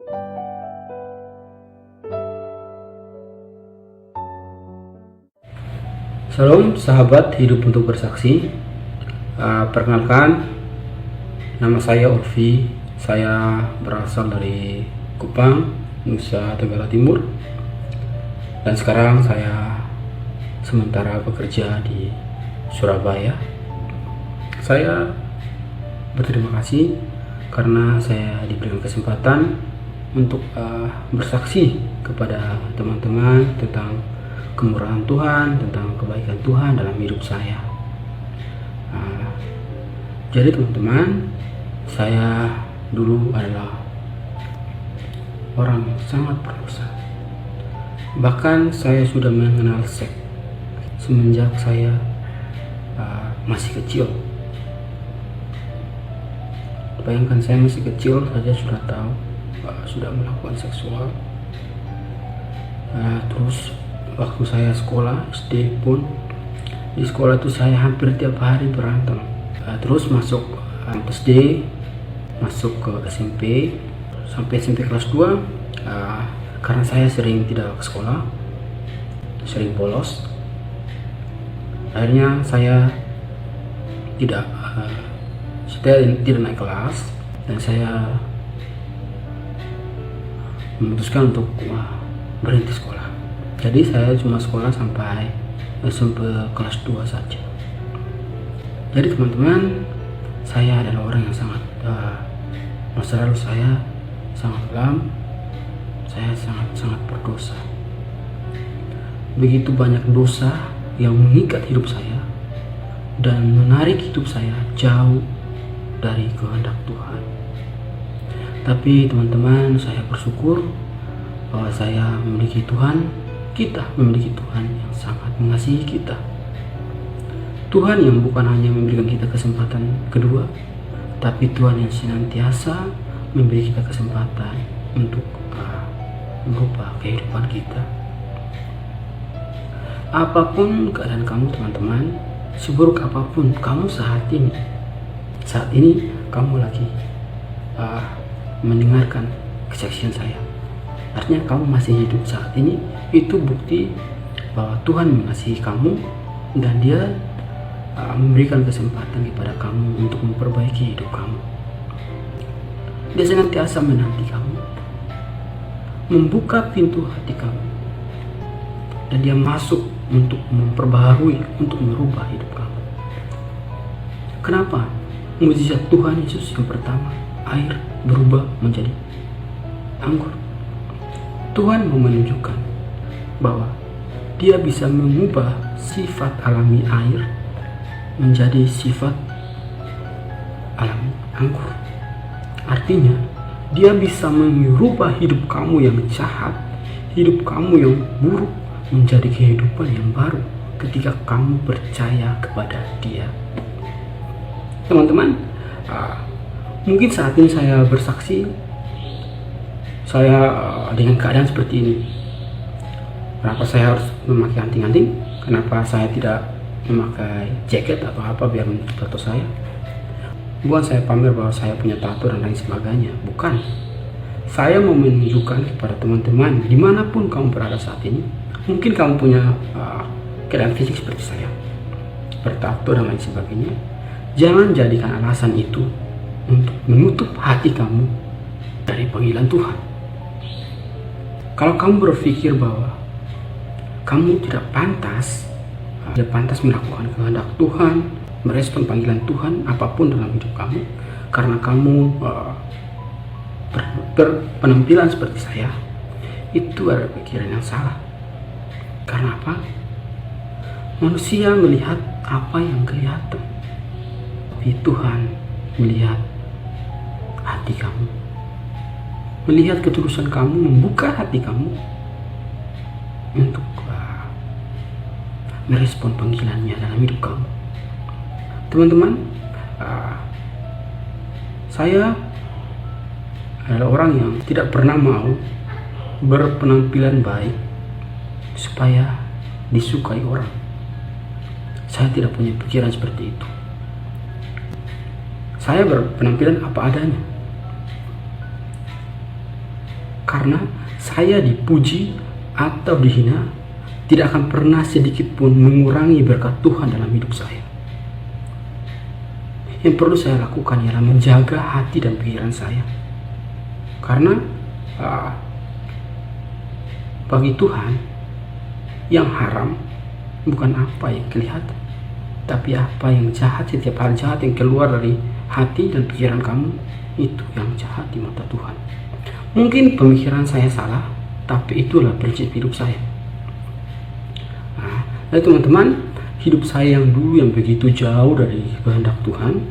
Shalom sahabat hidup untuk bersaksi. Perkenalkan, nama saya Urfi. Saya berasal dari Kupang, Nusa Tenggara Timur. Dan sekarang saya sementara bekerja di Surabaya. Saya berterima kasih karena saya diberikan kesempatan untuk bersaksi kepada teman-teman tentang kemurahan Tuhan, tentang kebaikan Tuhan dalam hidup saya. Jadi teman-teman, saya dulu adalah orang sangat berdosa. Bahkan saya sudah mengenal seks semenjak saya masih kecil. Bayangkan, saya masih kecil saja sudah tahu, sudah melakukan seksual. Terus waktu saya sekolah SD pun, di sekolah itu saya hampir tiap hari berantem. Terus masuk SD, masuk ke SMP, sampai SMP kelas 2. Karena saya sering tidak ke sekolah, sering bolos, akhirnya saya tidak naik kelas, dan saya memutuskan untuk berhenti sekolah. Jadi saya cuma sekolah sampai SMP kelas 2 saja. Jadi teman-teman, saya adalah orang yang sangat masa lalu saya sangat kelam. Saya sangat berdosa. Begitu banyak dosa yang mengikat hidup saya dan menarik hidup saya jauh dari kehendak Tuhan. Tapi teman-teman, saya bersyukur bahwa saya memiliki Tuhan. Kita memiliki Tuhan yang sangat mengasihi kita. Tuhan yang bukan hanya memberikan kita kesempatan kedua, tapi Tuhan yang senantiasa memberi kita kesempatan untuk merubah kehidupan kita. Apapun keadaan kamu teman-teman, seburuk apapun kamu saat ini kamu lagi mendengarkan kesaksian saya, artinya kamu masih hidup saat ini. Itu bukti bahwa Tuhan mengasihi kamu dan Dia memberikan kesempatan kepada kamu untuk memperbaiki hidup kamu. Dia senantiasa menanti kamu, membuka pintu hati kamu, dan Dia masuk untuk memperbaharui, untuk merubah hidup kamu. Kenapa? Mukjizat Tuhan Yesus yang pertama, air berubah menjadi anggur. Tuhan mau menunjukkan bahwa Dia bisa mengubah sifat alami air menjadi sifat alami anggur. Artinya, Dia bisa mengubah hidup kamu yang jahat, hidup kamu yang buruk, menjadi kehidupan yang baru ketika kamu percaya kepada Dia. Teman-teman, mungkin saat ini saya bersaksi, saya dengan keadaan seperti ini. Kenapa saya harus memakai anting-anting? Kenapa saya tidak memakai jaket atau apa biar menutup tato saya? Bukan saya pamer bahwa saya punya tato dan lain sebagainya, bukan. Saya mau menunjukkan kepada teman-teman dimanapun kamu berada saat ini. Mungkin kamu punya keadaan fisik seperti saya, bertato dan lain sebagainya. Jangan jadikan alasan itu untuk menutup hati kamu dari panggilan Tuhan. Kalau kamu berpikir bahwa kamu tidak pantas melakukan kehendak Tuhan, merespon panggilan Tuhan apapun dalam hidup kamu, karena kamu berpenampilan seperti saya, itu adalah pikiran yang salah. Karena apa? Manusia melihat apa yang kelihatan, tapi Tuhan melihat hati kamu, melihat ketulusan kamu, membuka hati kamu untuk merespon panggilannya dalam hidup kamu. Teman-teman, saya adalah orang yang tidak pernah mau berpenampilan baik supaya disukai orang. Saya tidak punya pikiran seperti itu. Saya berpenampilan apa adanya. Karena saya dipuji atau dihina tidak akan pernah sedikit pun mengurangi berkat Tuhan dalam hidup saya. Yang perlu saya lakukan ialah menjaga hati dan pikiran saya. Karena bagi Tuhan yang haram bukan apa yang kelihatan, tapi apa yang jahat. Setiap hal jahat yang keluar dari hati dan pikiran kamu, itu yang jahat di mata Tuhan. Mungkin pemikiran saya salah, tapi itulah prinsip hidup saya. Nah teman-teman, hidup saya yang dulu yang begitu jauh dari kehendak Tuhan,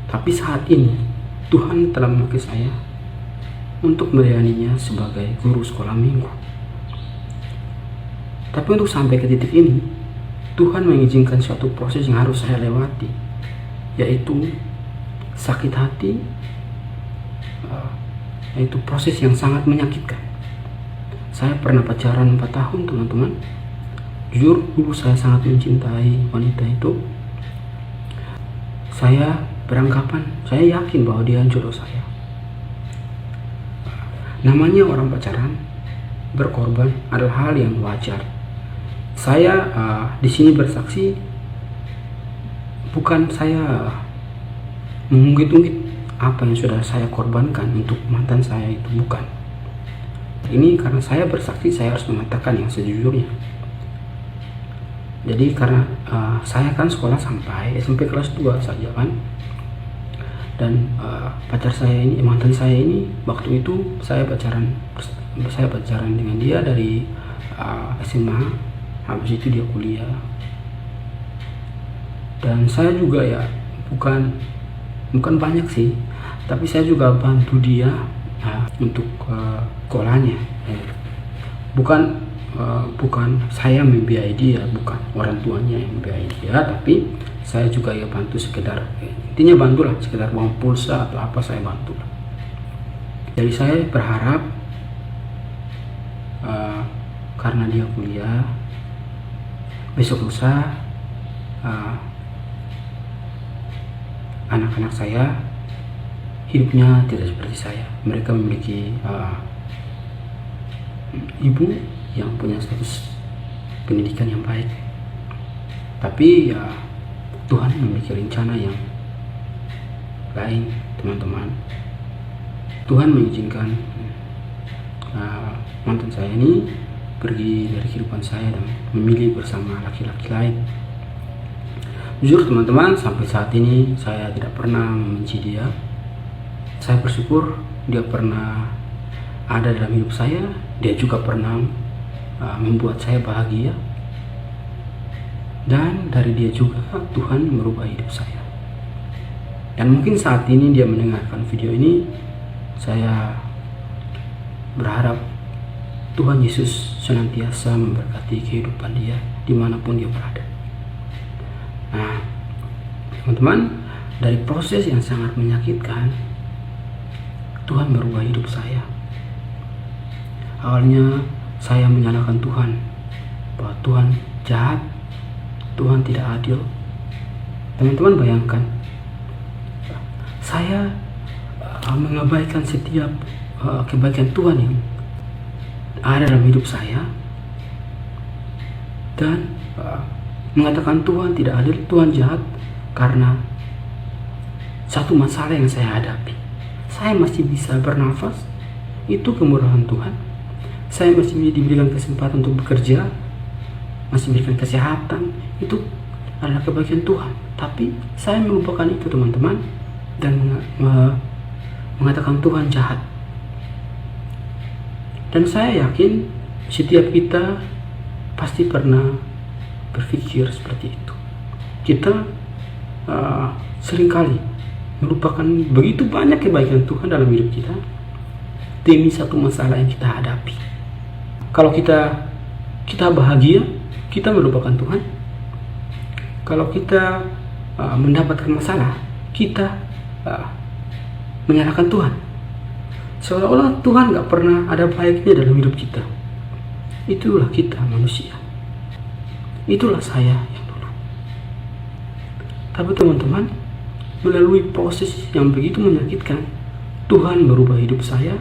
tapi saat ini Tuhan telah memakai saya untuk melayaninya sebagai guru sekolah minggu. Tapi untuk sampai ke titik ini, Tuhan mengizinkan suatu proses yang harus saya lewati, yaitu sakit hati, yaitu proses yang sangat menyakitkan. Saya pernah pacaran 4 tahun teman-teman. Jujur dulu saya sangat mencintai wanita itu. Saya beranggapan, saya yakin bahwa dia jodoh saya. Namanya orang pacaran, berkorban adalah hal yang wajar. Saya di sini bersaksi, bukan saya mengungkit-ungkit apa yang sudah saya korbankan untuk mantan saya itu, bukan. Ini karena saya bersaksi, saya harus mengatakan yang sejujurnya. Jadi karena saya kan sekolah sampai SMP kelas 2 saja kan. Dan pacar saya ini, mantan saya ini, waktu itu saya pacaran dengan dia dari SMA. Habis itu dia kuliah. Dan saya juga ya bukan banyak sih, tapi saya juga bantu dia untuk sekolahnya. Bukan saya membiayai dia, bukan orang tuanya yang membiayai dia, tapi saya juga ya bantu sekedar, intinya bantulah, sekedar uang pulsa atau apa saya bantu. Jadi saya berharap karena dia kuliah, besok lusa anak-anak saya hidupnya tidak seperti saya. Mereka memiliki ibu yang punya status pendidikan yang baik, tapi ya Tuhan memiliki rencana yang lain teman-teman. Tuhan mengizinkan mantan saya ini pergi dari kehidupan saya dan memilih bersama laki-laki lain. Jujur teman-teman, sampai saat ini saya tidak pernah membenci dia. Saya bersyukur dia pernah ada dalam hidup saya. Dia juga pernah membuat saya bahagia, dan dari dia juga Tuhan merubah hidup saya. Dan mungkin saat ini dia mendengarkan video ini, saya berharap Tuhan Yesus senantiasa memberkati kehidupan dia dimanapun dia berada. Nah teman-teman, dari proses yang sangat menyakitkan, Tuhan merubah hidup saya. Awalnya saya menyalahkan Tuhan, bahwa Tuhan jahat, Tuhan tidak adil. Teman-teman bayangkan, saya mengabaikan setiap kebaikan Tuhan yang ada dalam hidup saya, dan mengatakan Tuhan tidak adil, Tuhan jahat, karena satu masalah yang saya hadapi. Saya masih bisa bernafas, itu kemurahan Tuhan. Saya masih diberikan kesempatan untuk bekerja, masih diberikan kesehatan, itu adalah kebaikan Tuhan. Tapi saya melupakan itu teman-teman, dan mengatakan Tuhan jahat. Dan saya yakin setiap kita pasti pernah berpikir seperti itu. Kita seringkali melupakan begitu banyak kebaikan Tuhan dalam hidup kita demi satu masalah yang kita hadapi. Kalau kita bahagia, kita melupakan Tuhan. Kalau kita mendapatkan masalah, kita menyalahkan Tuhan. Seolah-olah Tuhan gak pernah ada baiknya dalam hidup kita. Itulah kita manusia. Itulah saya yang dulu. Tapi teman-teman, melalui proses yang begitu menyakitkan, Tuhan merubah hidup saya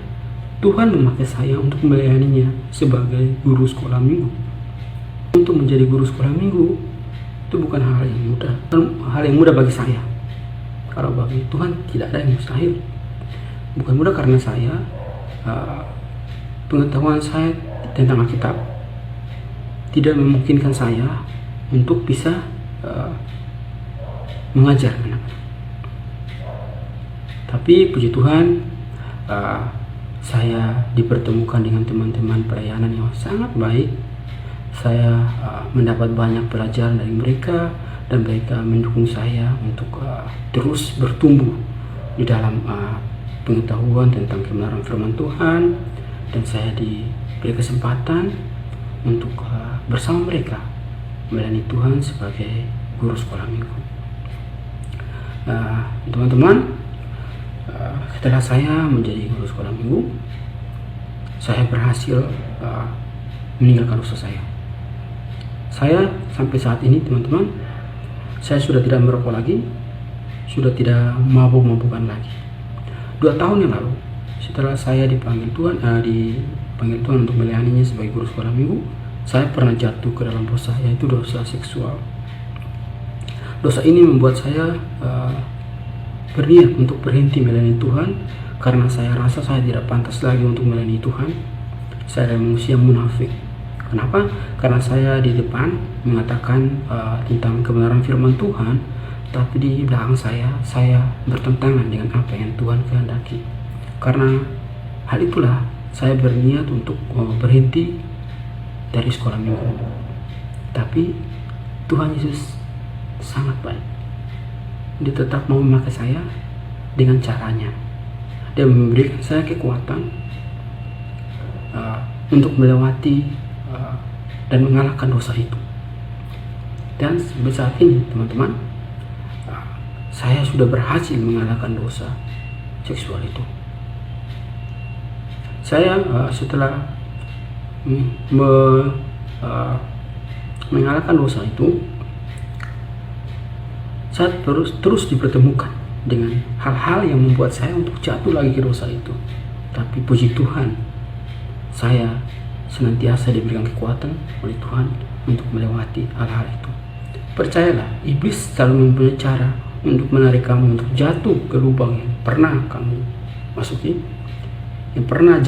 Tuhan memakai saya untuk melayaninya sebagai guru sekolah minggu. Untuk menjadi guru sekolah minggu itu bukan hal yang mudah, hal yang mudah bagi saya. Kalau bagi Tuhan tidak ada yang mustahil. Bukan mudah karena saya pengetahuan saya tentang Alkitab tidak memungkinkan saya untuk bisa mengajar anak-anak. Tapi puji Tuhan, saya dipertemukan dengan teman-teman pelayanan yang sangat baik. Saya mendapat banyak pelajaran dari mereka, dan mereka mendukung saya untuk terus bertumbuh di dalam pengetahuan tentang kebenaran firman Tuhan, dan saya diberi kesempatan untuk bersama mereka melayani Tuhan sebagai guru sekolah minggu. Teman-teman, setelah saya menjadi guru sekolah minggu, saya berhasil meninggalkan dosa saya. Saya sampai saat ini, teman-teman, saya sudah tidak merokok lagi, sudah tidak mabuk-mabukan lagi. 2 tahun yang lalu, setelah saya dipanggil Tuhan untuk melayaninya sebagai guru sekolah minggu, saya pernah jatuh ke dalam dosa, yaitu dosa seksual. Dosa ini membuat saya berniat untuk berhenti melayani Tuhan, karena saya rasa saya tidak pantas lagi untuk melayani Tuhan. Saya adalah manusia munafik. Kenapa? Karena saya di depan mengatakan tentang kebenaran firman Tuhan, tapi di belakang saya bertentangan dengan apa yang Tuhan kehendaki. Karena hal itulah saya berniat untuk berhenti dari sekolah minggu. Tapi Tuhan Yesus sangat baik. Dia tetap mau memakai saya dengan caranya. Dia memberikan saya kekuatan untuk melewati dan mengalahkan dosa itu. Dan sampai saat ini, teman-teman, saya sudah berhasil mengalahkan dosa seksual itu. Saya setelah mengalahkan dosa itu, saya terus dipertemukan dengan hal-hal yang membuat saya untuk jatuh lagi ke dosa itu. Tapi puji Tuhan, saya senantiasa diberikan kekuatan oleh Tuhan untuk melewati hal-hal itu. Percayalah, iblis selalu mempunyai cara untuk menarik kamu untuk jatuh ke lubang yang pernah kamu masuki, yang pernah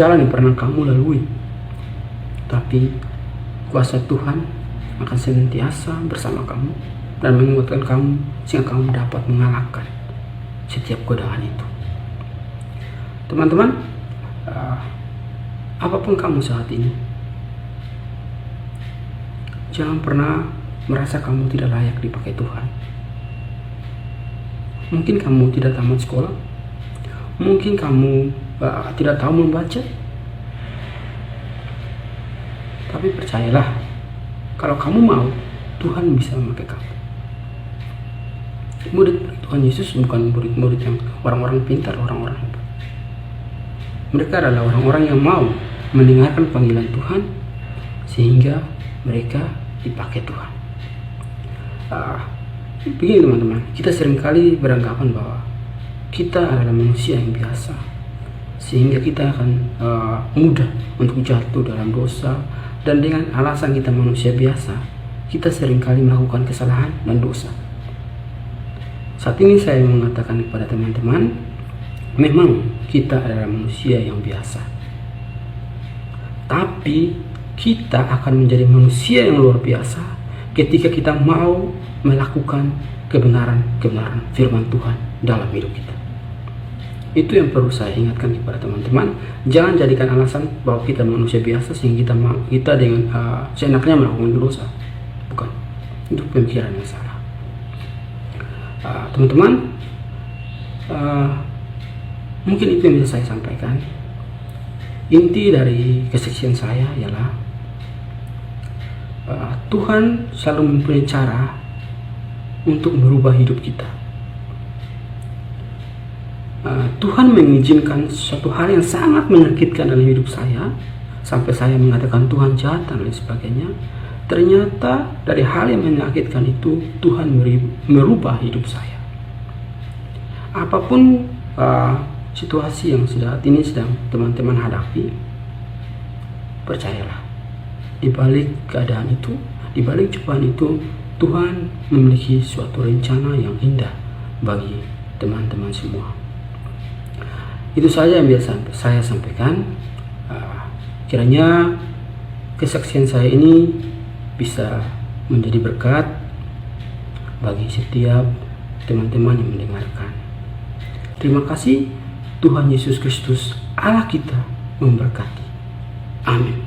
kamu lalui. Tapi kuasa Tuhan akan senantiasa bersama kamu dan menguatkan kamu sehingga kamu dapat mengalahkan setiap godaan itu. Teman-teman, apapun kamu saat ini, jangan pernah merasa kamu tidak layak dipakai Tuhan. Mungkin kamu tidak tamat sekolah, mungkin kamu tidak tahu membaca, tapi percayalah, kalau kamu mau, Tuhan bisa memakai kamu. Murid Tuhan Yesus bukan murid-murid yang orang-orang pintar, orang-orang hebat. Mereka adalah orang-orang yang mau mendengarkan panggilan Tuhan sehingga mereka dipakai Tuhan. Begini teman-teman, kita seringkali beranggapan bahwa kita adalah manusia yang biasa, sehingga kita akan mudah untuk jatuh dalam dosa, dan dengan alasan kita manusia biasa, kita seringkali melakukan kesalahan dan dosa. Saat ini saya mengatakan kepada teman-teman, memang kita adalah manusia yang biasa, tapi kita akan menjadi manusia yang luar biasa ketika kita mau melakukan kebenaran firman Tuhan dalam hidup kita. Itu yang perlu saya ingatkan kepada teman-teman. Jangan jadikan alasan bahwa kita manusia biasa sehingga kita dengan seenaknya melakukan dosa. Bukan, itu pemikiran yang salah. Teman-teman, mungkin itu yang bisa saya sampaikan. Inti dari kesaksian saya ialah Tuhan selalu mempunyai cara untuk merubah hidup kita. Tuhan mengizinkan suatu hal yang sangat menyakitkan dalam hidup saya, sampai saya mengatakan Tuhan jahat dan lain sebagainya. Ternyata dari hal yang menyakitkan itu Tuhan merubah hidup saya. Apapun situasi yang saat ini sedang teman-teman hadapi, percayalah, di balik keadaan itu, di balik cobaan itu, Tuhan memiliki suatu rencana yang indah bagi teman-teman semua. Itu saja yang biasa saya sampaikan. Kiranya kesaksian saya ini bisa menjadi berkat bagi setiap teman-teman yang mendengarkan. Terima kasih. Tuhan Yesus Kristus Allah kita memberkati. Amin.